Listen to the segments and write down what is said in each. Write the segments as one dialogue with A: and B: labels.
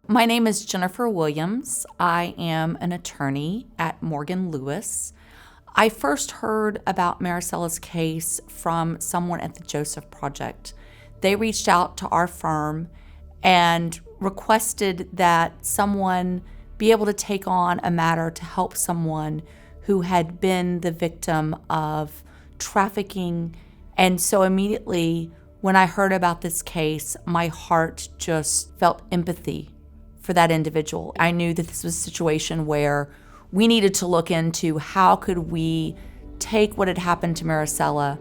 A: My name is Jennifer Williams. I am an attorney at Morgan Lewis. I first heard about Maricela's case from someone at the Joseph Project. They reached out to our firm and requested that someone be able to take on a matter to help someone who had been the victim of trafficking. And so immediately when I heard about this case, my heart just felt empathy for that individual. I knew that this was a situation where we needed to look into how could we take what had happened to Maricela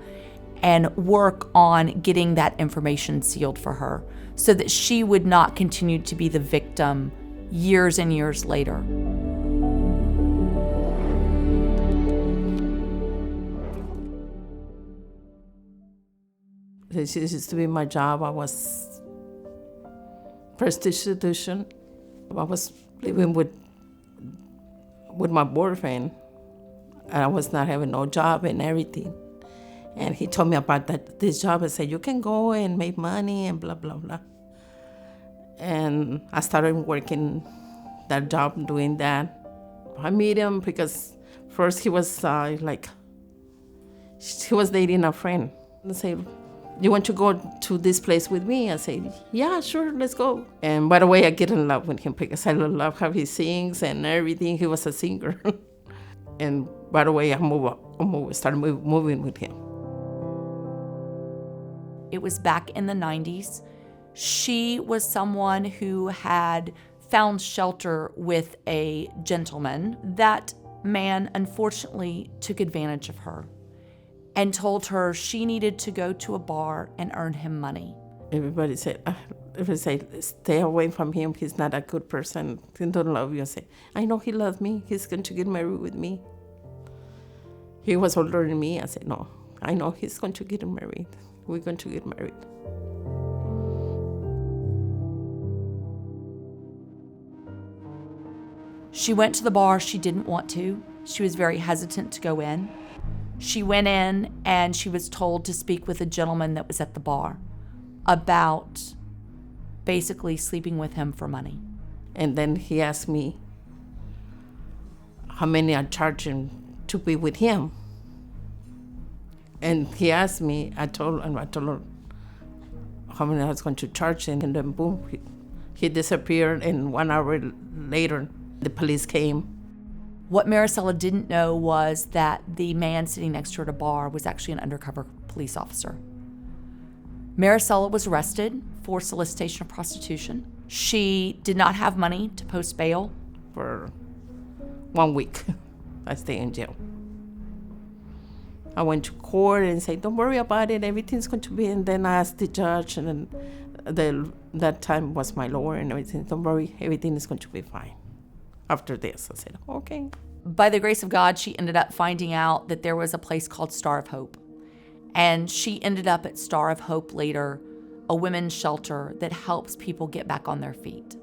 A: and work on getting that information sealed for her so that she would not continue to be the victim years and years later.
B: This used to be my job. I was prostitution. I was living with my boyfriend. I was not having no job and everything. And he told me about this job and said, you can go and make money and blah, blah, blah. And I started working that job, doing that. I met him because first he was he was dating a friend. I said, you want to go to this place with me? I said, yeah, sure, let's go. And by the way, I get in love with him because I love how he sings and everything. He was a singer. And by the way, I started moving with him.
A: It was back in the 90s. She was someone who had found shelter with a gentleman. That man, unfortunately, took advantage of her and told her she needed to go to a bar and earn him money.
B: Everybody said, stay away from him. He's not a good person. He don't love you. I said, I know he loves me. He's going to get married with me. He was older than me. I said, no, I know he's going to get married. We're going to get married.
A: She went to the bar. She didn't want to. She was very hesitant to go in. She went in and she was told to speak with a gentleman that was at the bar about basically sleeping with him for money.
B: And then he asked me how many I charged him to be with him. And he asked me, I told him how many I was going to charge him. And then boom, he disappeared. And 1 hour later, the police came.
A: What Maricela didn't know was that the man sitting next to her at a bar was actually an undercover police officer. Maricela was arrested for solicitation of prostitution. She did not have money to post bail.
B: For 1 week, I stayed in jail. I went to court and said, don't worry about it, everything's going to be, and then I asked the judge, and then that time was my lawyer and everything, don't worry, everything is going to be fine. After this, I said, okay.
A: By the grace of God, she ended up finding out that there was a place called Star of Hope. And she ended up at Star of Hope later, a women's shelter that helps people get back on their feet.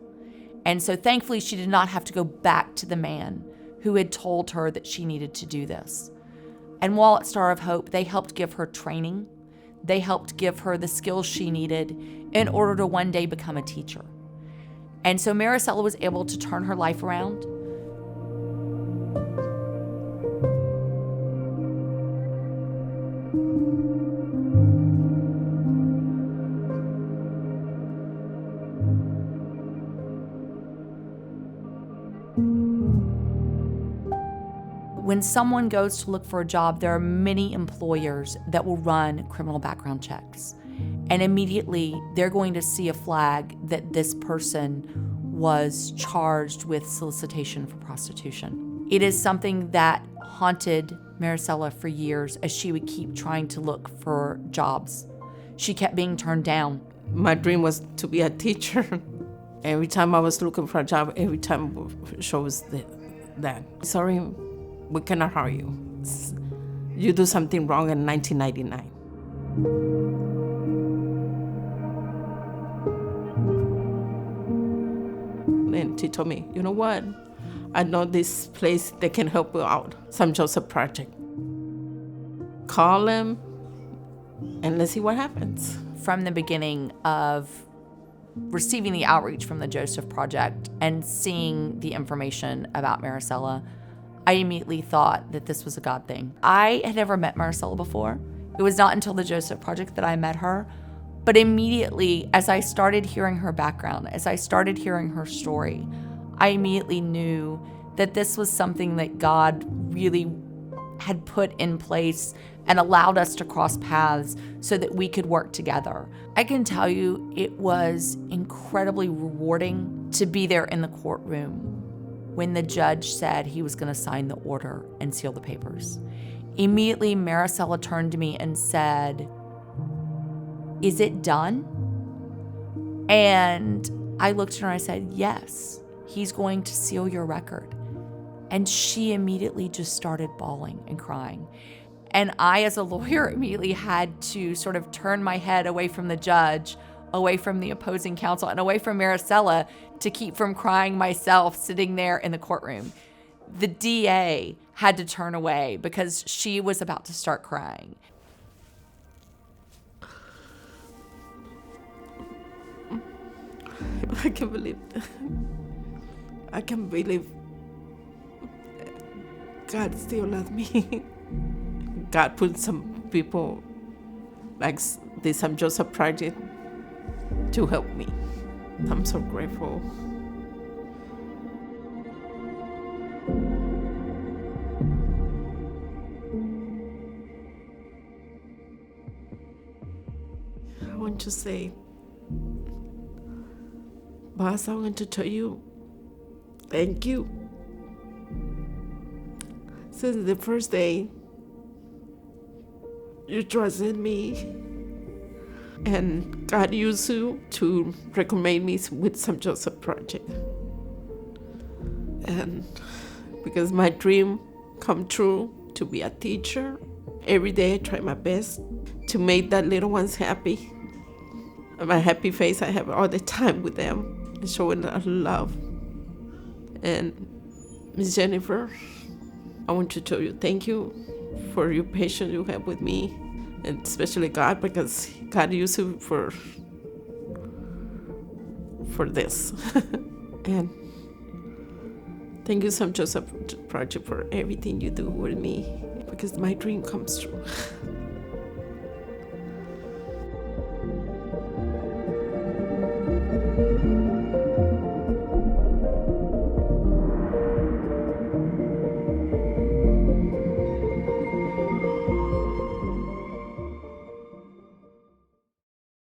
A: And so thankfully, she did not have to go back to the man who had told her that she needed to do this. And while at Star of Hope, they helped give her training. They helped give her the skills she needed in order to one day become a teacher. And so Maricela was able to turn her life around. When someone goes to look for a job, there are many employers that will run criminal background checks. And immediately they're going to see a flag that this person was charged with solicitation for prostitution. It is something that haunted Maricela for years as she would keep trying to look for jobs. She kept being turned down.
B: My dream was to be a teacher. Every time I was looking for a job, every time shows that. Sorry, we cannot hire you. You do something wrong in 1999. And she told me, you know what? I know this place that can help you out. Some Joseph Project. Call them and let's see what happens.
A: From the beginning of receiving the outreach from the Joseph Project and seeing the information about Maricela, I immediately thought that this was a God thing. I had never met Maricela before. It was not until the Joseph Project that I met her. But immediately, as I started hearing her background, as I started hearing her story, I immediately knew that this was something that God really had put in place and allowed us to cross paths so that we could work together. I can tell you it was incredibly rewarding to be there in the courtroom when the judge said he was going to sign the order and seal the papers. Immediately, Maricela turned to me and said, "Is it done?" And I looked at her and I said, "Yes, he's going to seal your record." And she immediately just started bawling and crying. And I, as a lawyer, immediately had to sort of turn my head away from the judge, away from the opposing counsel, and away from Maricela to keep from crying myself sitting there in the courtroom. The DA had to turn away because she was about to start crying.
B: I can't believe God still loves me. God put some people like this Joseph Project to help me. I'm so grateful. I want to say, boss, I want to tell you, thank you. Since the first day, you trusted me, and God used you to recommend me with some Joseph Project. And because my dream come true to be a teacher, every day I try my best to make that little ones happy. My happy face I have all the time with them, showing love. And Miss Jennifer, I want to tell you thank you for your patience you have with me, and especially God, because God used you for this. And thank you, Joseph Project, for everything you do with me, because my dream comes true.